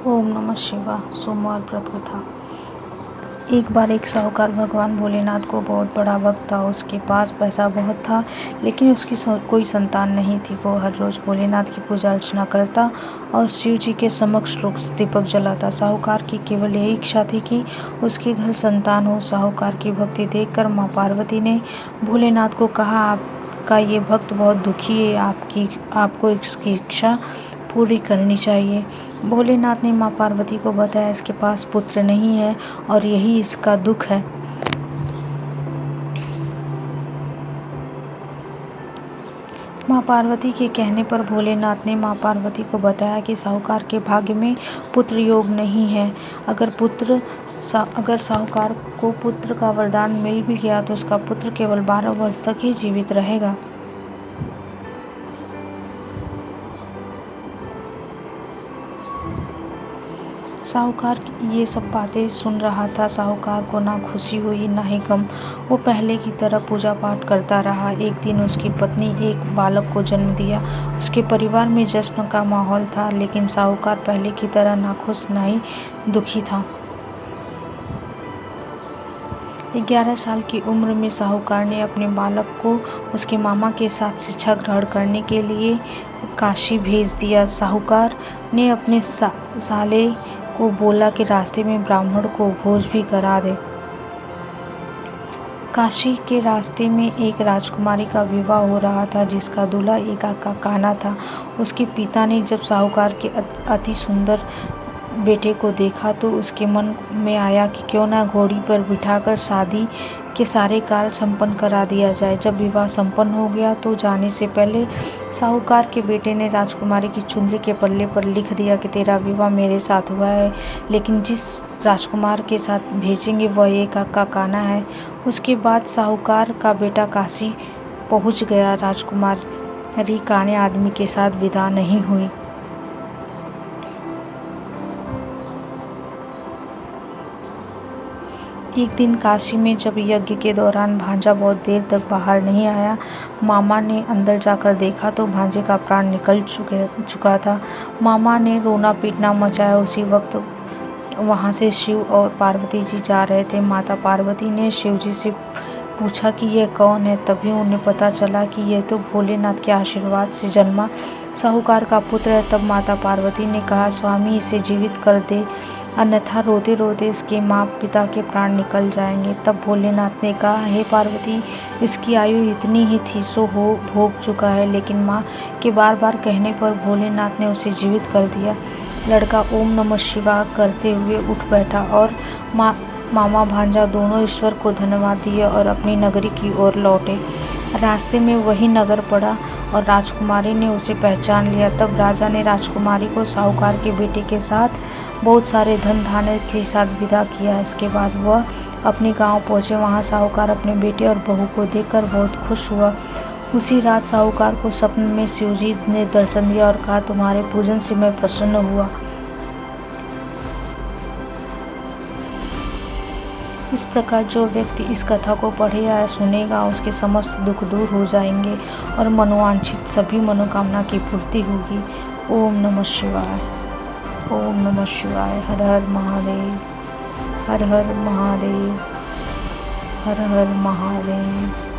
ओम नमः शिवाय। सोमवार व्रत कथा। एक बार एक साहूकार भगवान भोलेनाथ को बहुत बड़ा भक्त था। उसके पास पैसा बहुत था, लेकिन उसकी कोई संतान नहीं थी। वो हर रोज भोलेनाथ की पूजा अर्चना करता और शिव जी के समक्ष दीपक जलाता। साहूकार की केवल यही इच्छा थी कि उसके घर संतान हो। साहूकार की भक्ति देखकर माँ पार्वती ने भोलेनाथ को कहा, आपका ये भक्त बहुत दुखी है, आपको इसकी इच्छा पूरी करनी चाहिए। भोलेनाथ ने माँ पार्वती को बताया, इसके पास पुत्र नहीं है और यही इसका दुख है। माँ पार्वती के कहने पर भोलेनाथ ने माँ पार्वती को बताया कि साहूकार के भाग्य में पुत्र योग नहीं है। अगर साहूकार को पुत्र का वरदान मिल भी गया तो उसका पुत्र केवल 12 वर्ष तक ही जीवित रहेगा। साहूकार ये सब बातें सुन रहा था। साहूकार को ना खुशी हुई ना ही गम। वो पहले की तरह पूजा पाठ करता रहा। एक दिन उसकी पत्नी एक बालक को जन्म दिया। उसके परिवार में जश्न का माहौल था, लेकिन साहूकार पहले की तरह ना खुश ना ही दुखी था। 11 साल की उम्र में साहूकार ने अपने बालक को उसके मामा के साथ शिक्षा ग्रहण करने के लिए काशी भेज दिया। साहूकार ने अपने साले को बोला कि रास्ते में ब्राह्मण को भोज भी करा दे। काशी के रास्ते में एक राजकुमारी का विवाह हो रहा था, जिसका दूल्हा एक कान्हा था। उसके पिता ने जब साहूकार के अति सुंदर बेटे को देखा तो उसके मन में आया कि क्यों ना घोड़ी पर बिठाकर शादी के सारे कार्य संपन्न करा दिया जाए। जब विवाह संपन्न हो गया तो जाने से पहले साहूकार के बेटे ने राजकुमारी की चुनरी के पल्ले पर लिख दिया कि तेरा विवाह मेरे साथ हुआ है, लेकिन जिस राजकुमार के साथ भेजेंगे वह एक कान्हा है। उसके बाद साहूकार का बेटा काशी पहुंच गया। राजकुमारी कान्हे आदमी के साथ विदा नहीं हुई। एक दिन काशी में जब यज्ञ के दौरान भांजा बहुत देर तक बाहर नहीं आया, मामा ने अंदर जाकर देखा तो भांजे का प्राण निकल चुका था। मामा ने रोना पीटना मचाया। उसी वक्त वहां से शिव और पार्वती जी जा रहे थे। माता पार्वती ने शिव जी से पूछा कि यह कौन है। तभी उन्हें पता चला कि यह तो भोलेनाथ के आशीर्वाद से जन्मा साहूकार का पुत्र है। तब माता पार्वती ने कहा, स्वामी इसे जीवित कर दे, अन्यथा रोते रोते इसके माँ पिता के प्राण निकल जाएंगे। तब भोलेनाथ ने कहा, हे पार्वती, इसकी आयु इतनी ही थी सो भोग चुका है। लेकिन माँ के बार बार कहने पर भोलेनाथ ने उसे जीवित कर दिया। लड़का ओम नमः शिवाय करते हुए उठ बैठा और मामा भांजा दोनों ईश्वर को धन्यवाद दिए और अपनी नगरी की ओर लौटे। रास्ते में वही नगर पड़ा और राजकुमारी ने उसे पहचान लिया। तब राजा ने राजकुमारी को साहूकार के बेटे के साथ बहुत सारे धन धान्य के साथ विदा किया। इसके बाद वह अपने गांव पहुंचे। वहां साहूकार अपने बेटे और बहू को देखकर बहुत खुश हुआ। उसी रात साहूकार को स्वप्न में शिवजी ने दर्शन दिया और कहा, तुम्हारे पूजन से मैं प्रसन्न हुआ। इस प्रकार जो व्यक्ति इस कथा को पढ़े या सुनेगा, उसके समस्त दुख दूर हो जाएंगे और मनोवांछित सभी मनोकामना की पूर्ति होगी। ओम नमः शिवाय। ओम नमः शिवाय। हर हर महादेव। हर हर महादेव। हर हर महादेव।